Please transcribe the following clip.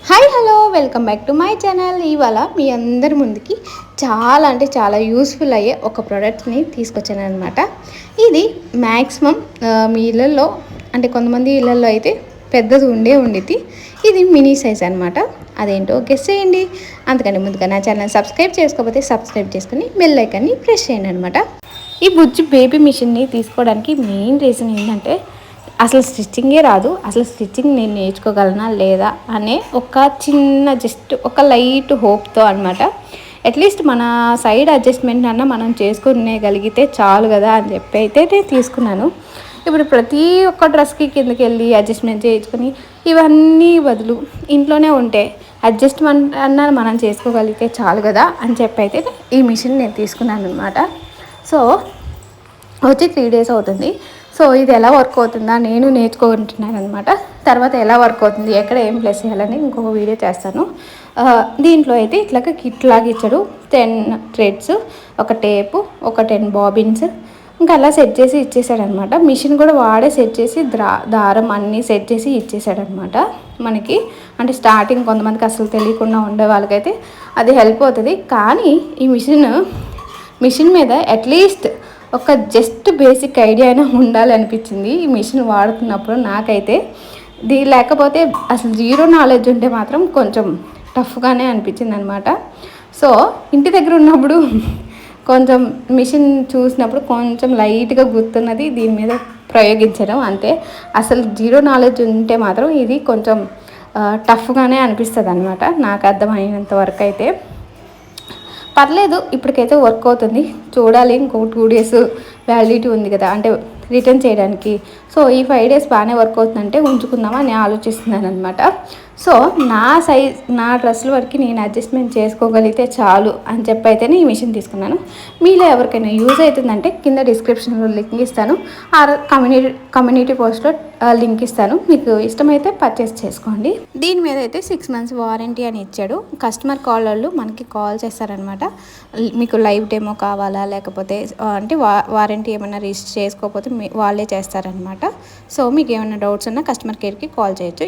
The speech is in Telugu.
Hi hello welcome back to my channel. ఇవాళ మీ అందరి ముందుకి చాలా అంటే చాలా యూస్ఫుల్ అయ్యే ఒక ప్రోడక్ట్ని తీసుకొచ్చాను అనమాట. ఇది మ్యాక్సిమం మీ ఇళ్ళల్లో అంటే కొంతమంది ఇళ్ళల్లో అయితే పెద్దది ఉండిద్ది. ఇది మినీ సైజ్ అనమాట. అదేంటో గెస్ చేయండి. అందుకని ముందుగా నా ఛానల్ సబ్స్క్రైబ్ చేసుకోకపోతే సబ్స్క్రైబ్ చేసుకుని బెల్ ఐకాన్ని ప్రెస్ చేయండి అనమాట. ఈ బుజ్జి బేబీ మిషన్ని తీసుకోవడానికి మెయిన్ రీజన్ ఏంటంటే అసలు స్టిచ్చింగే రాదు. అసలు స్టిచ్చింగ్ నేను నేర్చుకోగలనా లేదా అనే ఒక చిన్న జస్ట్ ఒక లైట్ హోప్తో అనమాట. అట్లీస్ట్ మన సైడ్ అడ్జస్ట్మెంట్ అన్నా మనం చేసుకునేగలిగితే చాలు కదా అని చెప్పి అయితే నేను తీసుకున్నాను. ఇప్పుడు ప్రతి ఒక్క డ్రెస్కి కిందకి వెళ్ళి అడ్జస్ట్మెంట్ చేయించుకొని ఇవన్నీ బదులు ఇంట్లోనే ఉంటే అడ్జస్ట్మెంట్ అన్నా మనం చేసుకోగలిగితే చాలు కదా అని చెప్పి అయితే ఈ మిషన్ నేను తీసుకున్నాను అనమాట. సో వచ్చి 3 days అవుతుంది. సో ఇది ఎలా వర్క్ అవుతుందా నేను నేర్చుకుంటున్నాను అనమాట. తర్వాత ఎలా వర్క్ అవుతుంది, ఎక్కడ ఏం ప్లేస్ చేయాలని ఇంకొక వీడియో చేస్తాను. దీంట్లో అయితే ఇట్లాగా కిట్ లాగా ఇచ్చాడు. 10 థ్రెడ్స్, ఒక టేపు, ఒక 10 బాబిన్స్, ఇంకా అలా సెట్ చేసి ఇచ్చేసాడనమాట. మిషన్ కూడా వాడే సెట్ చేసి దారం అన్నీ సెట్ చేసి ఇచ్చేసాడనమాట మనకి. అంటే స్టార్టింగ్ కొంతమందికి అసలు తెలియకుండా ఉండే వాళ్ళకైతే అది హెల్ప్ అవుతుంది. కానీ ఈ మిషన్ మీద అట్లీస్ట్ ఒక జస్ట్ బేసిక్ ఐడియా అయినా ఉండాలనిపించింది ఈ మిషన్ వాడుతున్నప్పుడు నాకైతే. లేకపోతే అసలు జీరో నాలెడ్జ్ ఉంటే మాత్రం కొంచెం టఫ్గానే అనిపించింది అనమాట. సో ఇంటి దగ్గర ఉన్నప్పుడు కొంచెం మిషన్ చూసినప్పుడు కొంచెం లైట్గా గుర్తున్నది దీని మీద ప్రయోగించడం అంతే. అసలు జీరో నాలెడ్జ్ ఉంటే మాత్రం ఇది కొంచెం టఫ్గానే అనిపిస్తుంది అనమాట నాకు అర్థమైనంత వరకు అయితే. పర్లేదు, ఇప్పటికైతే వర్క్ అవుతుంది. చూడాలి, ఇంకో 2 days వ్యాలిడిటీ ఉంది కదా, అంటే రిటర్న్ చేయడానికి. సో ఈ 5 days బాగానే వర్క్ అవుతుందంటే ఉంచుకుందామా అని ఆలోచిస్తున్నాను అనమాట. సో నా డ్రెస్సుల వరకు నేను అడ్జస్ట్మెంట్ చేసుకోగలిగితే చాలు అని చెప్పి అయితేనే ఈ మిషన్ తీసుకున్నాను. మీలో ఎవరికైనా యూజ్ అవుతుందంటే కింద డిస్క్రిప్షన్లో లింక్ ఇస్తాను, ఆ కమ్యూనిటీ పోస్ట్లో లింక్ ఇస్తాను. మీకు ఇష్టమైతే పర్చేస్ చేసుకోండి. దీని మీద అయితే 6 months వారంటీ అని ఇచ్చాడు. కస్టమర్ కాలర్లు మనకి కాల్ చేస్తారనమాట. మీకు లైవ్ డెమో కావాలా, లేకపోతే అంటే వారంటీ ఏమైనా రిజిస్టర్ చేసుకోకపోతే వాళ్ళే చేస్తారనమాట. సో మీకు ఏమైనా డౌట్స్ ఉన్నా కస్టమర్ కేర్కి కాల్ చేయొచ్చు.